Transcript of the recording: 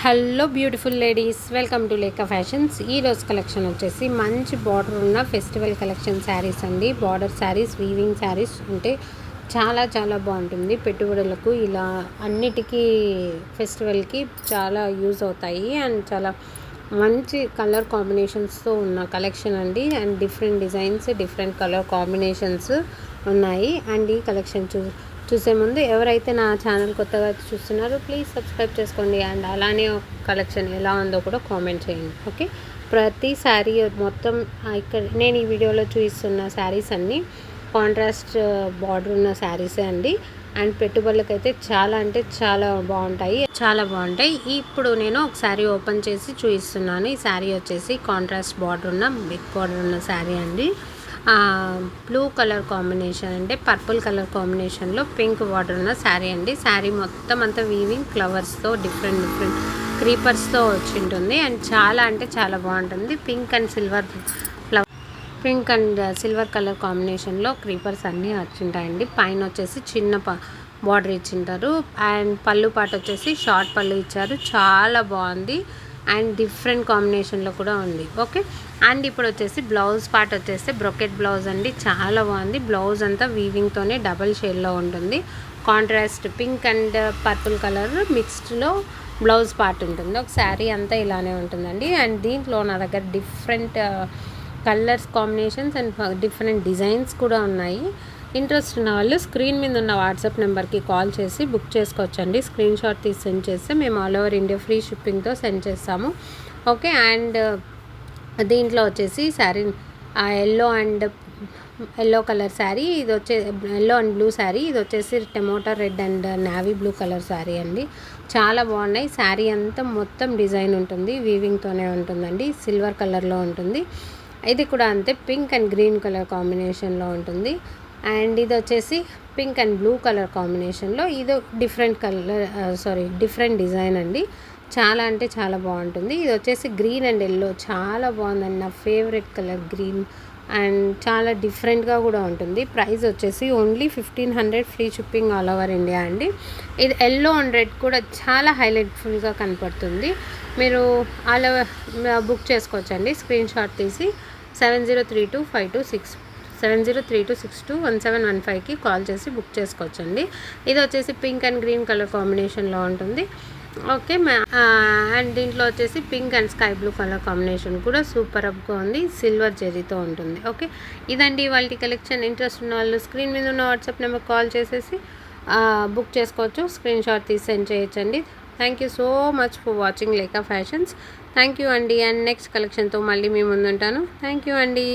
Hello beautiful ladies, welcome to Leka fashions. ఈ రోజు collection వచ్చేసి మంచి బార్డర్ ఉన్న ఫెస్టివల్ కలెక్షన్ శారీస్ అండి. బార్డర్ శారీస్, వీవింగ్ శారీస్ అంటే చాలా చాలా బాగుంటుంది. పెట్టుబడులకు ఇలా అన్నిటికీ ఫెస్టివల్కి చాలా యూజ్ అవుతాయి అండ్ చాలా మంచి కలర్ కాంబినేషన్స్తో ఉన్న కలెక్షన్ అండి. And different designs, different colour combinations ఉన్నాయి. అండ్ ఈ కలెక్షన్ చూసే ముందు ఎవరైతే నా ఛానల్ కొత్తగా చూస్తున్నారో ప్లీజ్ సబ్స్క్రైబ్ చేసుకోండి. అండ్ అలానే కలెక్షన్ ఎలా ఉందో కూడా కామెంట్ చేయండి. ఓకే, ప్రతి శారీ మొత్తం ఇక్కడ నేను ఈ వీడియోలో చూపిస్తున్న శారీస్ అన్నీ కాంట్రాస్ట్ బార్డర్ ఉన్న శారీసే అండి. అండ్ పెట్టుబడులకైతే చాలా అంటే చాలా బాగుంటాయి. ఇప్పుడు నేను ఒక శారీ ఓపెన్ చేసి చూపిస్తున్నాను. ఈ శారీ వచ్చేసి కాంట్రాస్ట్ బార్డర్ ఉన్న బిగ్ బార్డర్ ఉన్న శారీ అండి. బ్లూ కలర్ కాంబినేషన్ అంటే పర్పుల్ కలర్ కాంబినేషన్లో పింక్ బార్డర్ ఉన్న శారీ అండి. శారీ మొత్తం అంతా వీవింగ్ ఫ్లవర్స్తో డిఫరెంట్ క్రీపర్స్తో వచ్చి ఉంటుంది. అండ్ చాలా అంటే చాలా బాగుంటుంది. పింక్ అండ్ సిల్వర్ కలర్ కాంబినేషన్లో క్రీపర్స్ అన్నీ వచ్చింటాయండి. పైన వచ్చేసి చిన్న బార్డర్ ఇచ్చింటారు. అండ్ పళ్ళు పాట వచ్చేసి షార్ట్ పళ్ళు ఇచ్చారు. చాలా బాగుంది అండ్ డిఫరెంట్ కాంబినేషన్లో కూడా ఉంది. ఓకే, అండ్ ఇప్పుడు వచ్చేసి బ్లౌజ్ పార్ట్ వచ్చేసి బ్రొకెట్ బ్లౌజ్ అండి. చాలా బాగుంది. బ్లౌజ్ అంతా వీవింగ్తోనే డబల్ షేడ్లో ఉంటుంది. Contrast pink and purple colour మిక్స్డ్లో బ్లౌజ్ పార్ట్ ఉంటుంది. ఒక శారీ అంతా ఇలానే ఉంటుందండి. అండ్ దీంట్లో నా దగ్గర different colours combinations and different designs కూడా ఉన్నాయి. ఇంట్రెస్ట్ ఉన్న వాళ్ళు స్క్రీన్ మీద ఉన్న వాట్సాప్ నెంబర్కి కాల్ చేసి బుక్ చేసుకోవచ్చండి. స్క్రీన్ షాట్ తీసి సెండ్ చేస్తే మేము ఆల్ ఓవర్ ఇండియా ఫ్రీ షిప్పింగ్తో సెండ్ చేస్తాము. ఓకే, అండ్ దీంట్లో వచ్చేసి శారీ ఎల్లో కలర్ శారీ, ఇది ఎల్లో అండ్ బ్లూ శారీ, ఇది వచ్చేసి tomato red and navy blue colour sari అండి. చాలా బాగున్నాయి. శారీ అంతా మొత్తం డిజైన్ ఉంటుంది, వీవింగ్తోనే ఉంటుందండి. సిల్వర్ కలర్లో ఉంటుంది. ఇది కూడా అంతే పింక్ అండ్ గ్రీన్ కలర్ కాంబినేషన్లో ఉంటుంది. అండ్ ఇది వచ్చేసి పింక్ అండ్ బ్లూ కలర్ కాంబినేషన్లో ఇది డిఫరెంట్ డిజైన్ అండి. చాలా అంటే చాలా బాగుంటుంది. ఇది వచ్చేసి గ్రీన్ అండ్ ఎల్లో, చాలా బాగుందండి. నా ఫేవరెట్ కలర్ గ్రీన్ అండ్ చాలా డిఫరెంట్గా కూడా ఉంటుంది. ప్రైస్ వచ్చేసి only 1500 free shipping all over India అండి. ఇది ఎల్లో అండ్ రెడ్ కూడా చాలా హైలైట్ఫుల్గా కనపడుతుంది. మీరు అలా బుక్ చేసుకోవచ్చండి. స్క్రీన్ షాట్ తీసి 7032621715కి కాల్ చేసి బుక్ చేసుకోవచ్చండి. ఇది వచ్చేసి పింక్ అండ్ గ్రీన్ కలర్ కాంబినేషన్లో ఉంటుంది. ఓకే, అండ్ దీంట్లో వచ్చేసి pink and sky blue colour combination కూడా సూపర్ అప్గా ఉంది. సిల్వర్ జెరీతో ఉంటుంది. ఓకే, ఇదండి వాళ్ళ కలెక్షన్. ఇంట్రెస్ట్ ఉన్న వాళ్ళు స్క్రీన్ మీద ఉన్న వాట్సాప్ నెంబర్ కాల్ చేసేసి బుక్ చేసుకోవచ్చు. స్క్రీన్ షాట్ తీసి సెండ్ చేయొచ్చండి. Thank you so much for watching Leka fashions. Thank you అండి. అండ్ నెక్స్ట్ కలెక్షన్తో మళ్ళీ మీ ముందుంటాను. థ్యాంక్ యూ అండి.